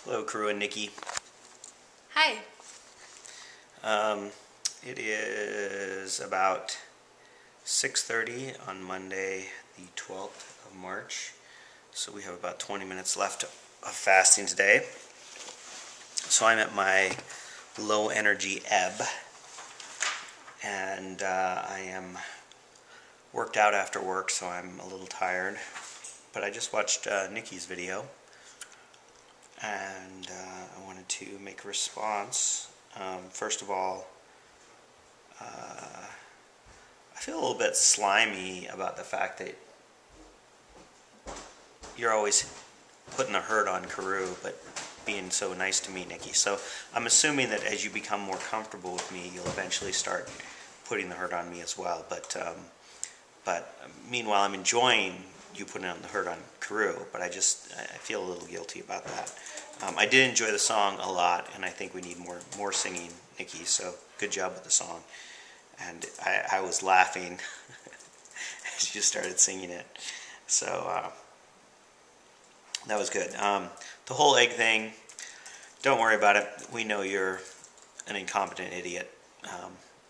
Hello, crew and Nikki. Hi. It is about 6:30 on Monday, the 12th of March. So we have about 20 minutes left of fasting today. So I'm at my low energy ebb, and I am worked out after work, so I'm a little tired. But I just watched Nikki's video, and I wanted to make a response. First of all, I feel a little bit slimy about the fact that you're always putting the hurt on Carew, but being so nice to me, Nikki. So I'm assuming that as you become more comfortable with me, you'll eventually start putting the hurt on me as well. But meanwhile, I'm enjoying you putting on the hurt on Carew, but I feel a little guilty about that. I did enjoy the song a lot, and I think we need more singing, Nikki, so good job with the song. And I was laughing as you started singing it. So that was good. The whole egg thing, don't worry about it. We know you're an incompetent idiot,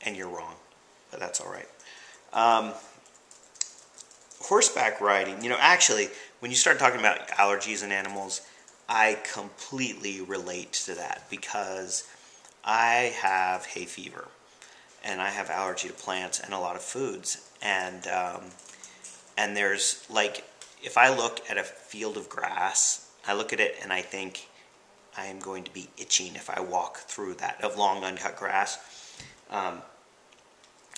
and you're wrong, but that's all right. Horseback riding, actually, when you start talking about allergies in animals, I completely relate to that because I have hay fever and I have allergy to plants and a lot of foods, and there's like, if I look at a field of grass, I look at it and I think I am going to be itching if I walk through that of long uncut grass.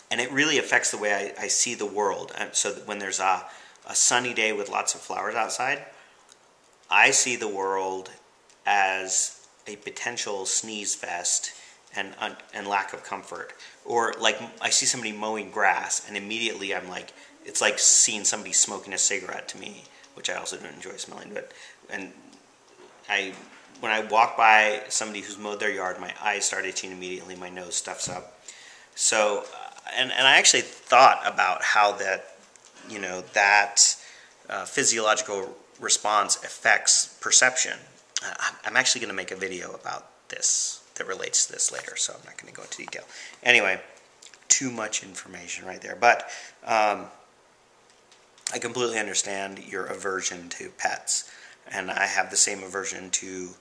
And it really affects the way I see the world. And so that when there's a sunny day with lots of flowers outside, I see the world as a potential sneeze fest and lack of comfort. Or like I see somebody mowing grass and immediately I'm like, it's like seeing somebody smoking a cigarette to me, which I also don't enjoy smelling. When I walk by somebody who's mowed their yard, my eyes start itching immediately, my nose stuffs up. So, and I actually thought about how that physiological response affects perception. I'm actually going to make a video about this that relates to this later, so I'm not going to go into detail. Anyway, too much information right there. But I completely understand your aversion to pets, and I have the same aversion to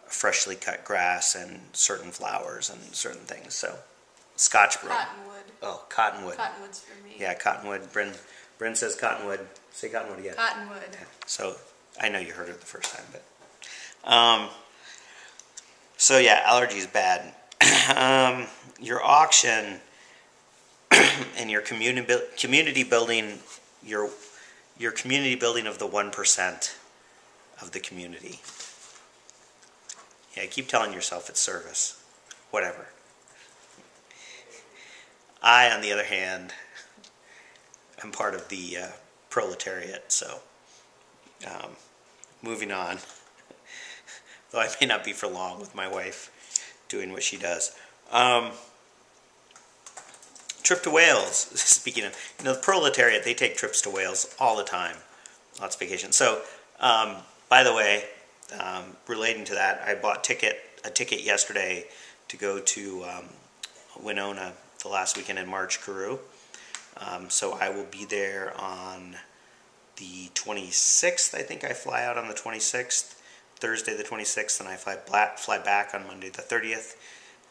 freshly cut grass and certain flowers and certain things. So, Scotch broom. Cottonwood. Oh, cottonwood. Cottonwood's for me. Yeah, cottonwood. Bryn says cottonwood. Say cottonwood again. Cottonwood. Yeah. So I know you heard it the first time, but so yeah, allergies bad. Your auction and your community building, your community building of the 1% of the community. Yeah, keep telling yourself it's service. Whatever. I, on the other hand, am part of the proletariat, so moving on. Though I may not be for long with my wife doing what she does. Trip to Wales. Speaking of, the proletariat, they take trips to Wales all the time. Lots of vacations. So, by the way, relating to that, I bought a ticket yesterday to go to Winona the last weekend in March, Carew. So I will be there on the 26th. I think I fly out on the 26th, Thursday the 26th, and I fly back on Monday the 30th.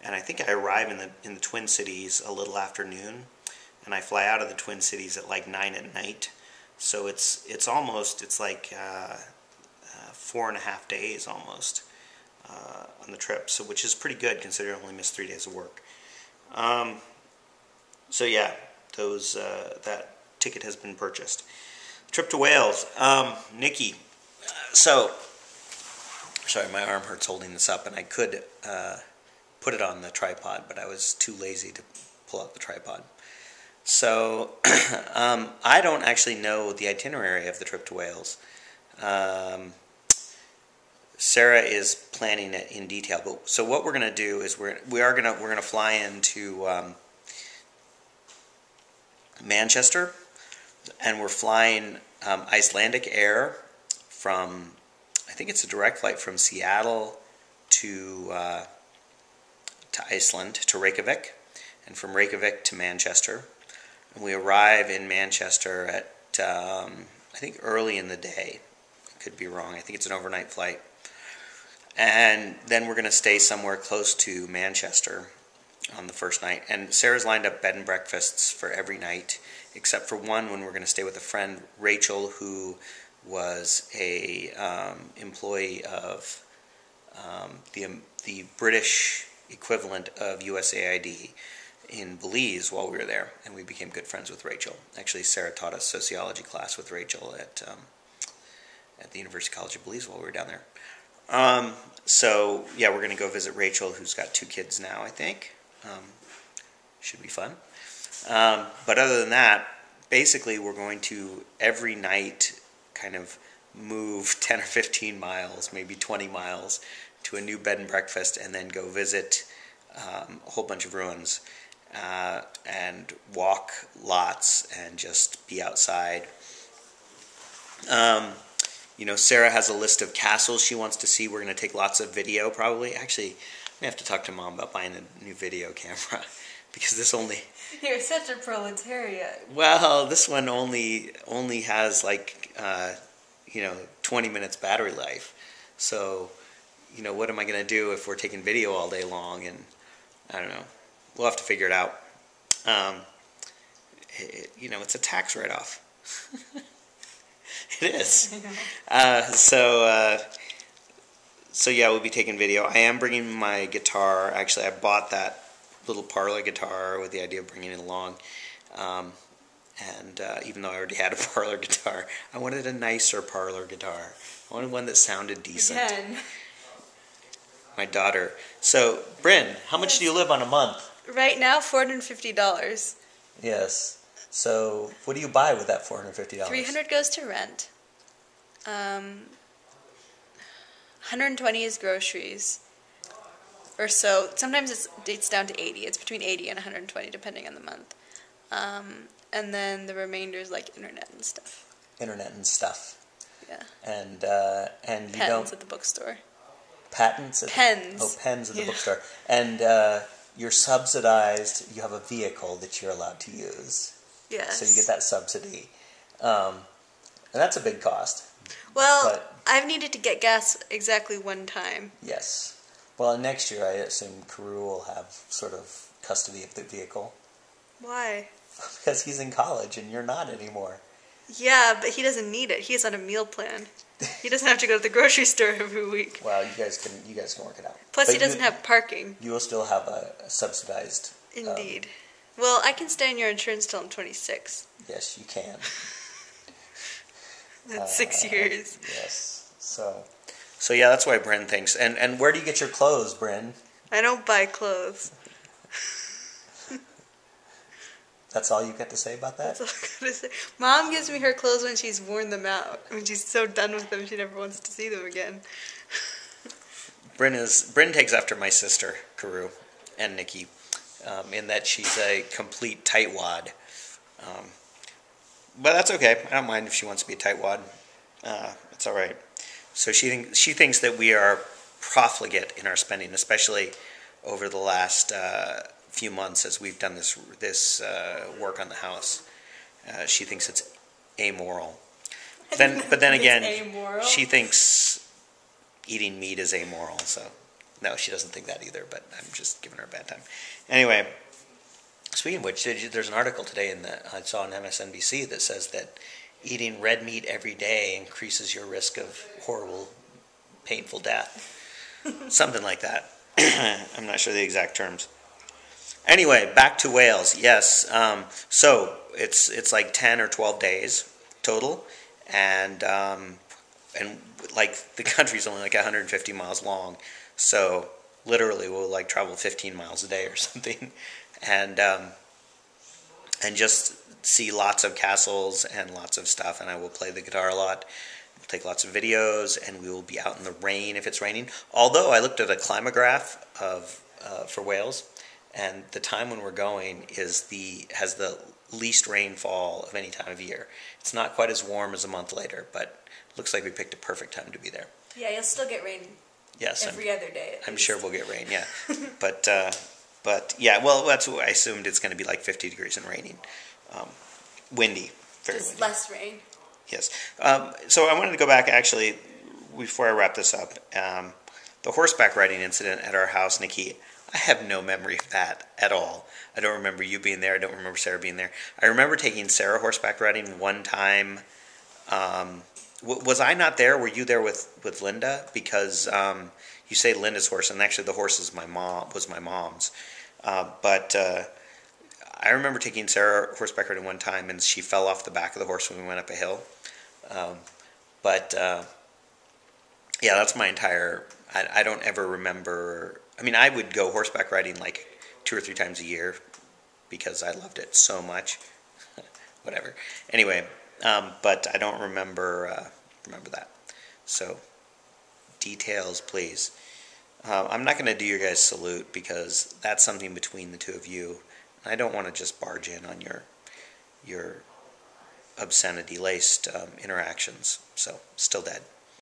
And I think I arrive in the Twin Cities a little after noon, and I fly out of the Twin Cities at like 9 at night. So it's like 4.5 days almost on the trip. So which is pretty good considering I only missed 3 days of work. So yeah, that ticket has been purchased. Trip to Wales, Nikki. So, sorry, my arm hurts holding this up, and I could put it on the tripod, but I was too lazy to pull out the tripod. So, I don't actually know the itinerary of the trip to Wales. Sarah is planning it in detail. But so what we're going to do is we're going to fly into Manchester, and we're flying Icelandic Air from I think it's a direct flight from Seattle to Iceland, to Reykjavik, and from Reykjavik to Manchester. And we arrive in Manchester at, I think, early in the day. I could be wrong. I think it's an overnight flight. And then we're going to stay somewhere close to Manchester on the first night. And Sarah's lined up bed and breakfasts for every night, except for one when we're going to stay with a friend, Rachel, who was a employee of the British equivalent of USAID in Belize while we were there, and we became good friends with Rachel. Actually, Sarah taught us sociology class with Rachel at the University College of Belize while we were down there. So yeah, we're going to go visit Rachel, who's got 2 kids now, I think. Should be fun. But other than that, basically we're going to every night kind of move 10 or 15 miles, maybe 20 miles, to a new bed and breakfast, and then go visit a whole bunch of ruins and walk lots and just be outside. Sarah has a list of castles she wants to see. We're going to take lots of video, probably. Actually, we have to talk to Mom about buying a new video camera because this only... You're such a proletariat. Well, this one only has 20 minutes battery life. So, what am I going to do if we're taking video all day long? And I don't know. We'll have to figure it out. It's a tax write-off. It is. So yeah, we'll be taking video. I am bringing my guitar. Actually, I bought that little parlor guitar with the idea of bringing it along. And even though I already had a parlor guitar, I wanted a nicer parlor guitar. I wanted one that sounded decent. Again. My daughter. So, Bryn, how much do you live on a month? Right now, $450. Yes. So, what do you buy with that $450? $300 goes to rent. 120 is groceries. Or so. Sometimes it's down to 80. It's between 80 and 120 depending on the month. And then the remainder is like internet and stuff. Internet and stuff. Yeah. And you Pens don't... at the bookstore. Patents? Pens. Pens at the bookstore. And you're subsidized. You have a vehicle that you're allowed to use. Yes. So you get that subsidy. And that's a big cost. Well, I've needed to get gas exactly one time. Yes. Well, next year I assume Carew will have sort of custody of the vehicle. Why? Because he's in college and you're not anymore. Yeah, but he doesn't need it. He's on a meal plan. He doesn't have to go to the grocery store every week. Well, you guys can work it out. Plus, he doesn't have parking. You will still have a subsidized... Indeed. Well, I can stay on your insurance till I'm 26. Yes, you can. That's 6 years. Yes. So yeah, that's why Bryn thinks. And where do you get your clothes, Bryn? I don't buy clothes. That's all you got to say about that? That's all I gotta say. Mom gives me her clothes when she's worn them out. When she's so done with them, she never wants to see them again. Bryn takes after my sister, Carew, and Nikki, in that she's a complete tightwad. But that's okay. I don't mind if she wants to be a tightwad. It's all right. So she thinks that we are profligate in our spending, especially over the last few months as we've done this work on the house. She thinks it's amoral. But then again, amoral? She thinks eating meat is amoral. So no, she doesn't think that either. But I'm just giving her a bad time. Anyway, speaking of which, there's an article today I saw on MSNBC that says that eating red meat every day increases your risk of horrible, painful death. Something like that. I'm not sure the exact terms. Anyway, back to Wales. Yes. So it's like 10 or 12 days total, and like the country's only like 150 miles long, so literally we'll like travel 15 miles a day or something, and just see lots of castles and lots of stuff. And I will play the guitar a lot. We'll take lots of videos, and we will be out in the rain if it's raining. Although I looked at a climograph for Wales. And the time when we're going has the least rainfall of any time of year. It's not quite as warm as a month later, but it looks like we picked a perfect time to be there. Yeah, you'll still get rain Yes, every other day. I'm sure we'll get rain. Yeah, but yeah, well, that's what I assumed. It's going to be like 50 degrees and raining, windy, very Just windy. less rain. Yes. So I wanted to go back actually before I wrap this up. The horseback riding incident at our house, Nikki. I have no memory of that at all. I don't remember you being there. I don't remember Sarah being there. I remember taking Sarah horseback riding one time. Was I not there? Were you there with Linda? Because you say Linda's horse, and actually the horse is my mom's. But I remember taking Sarah horseback riding one time, and she fell off the back of the horse when we went up a hill. But yeah, that's my entire. I don't ever remember. I mean, I would go horseback riding like 2 or 3 times a year because I loved it so much. Whatever. Anyway, but I don't remember that. So details, please. I'm not going to do your guys' salute because that's something between the two of you. I don't want to just barge in on your obscenity-laced interactions. So still dead.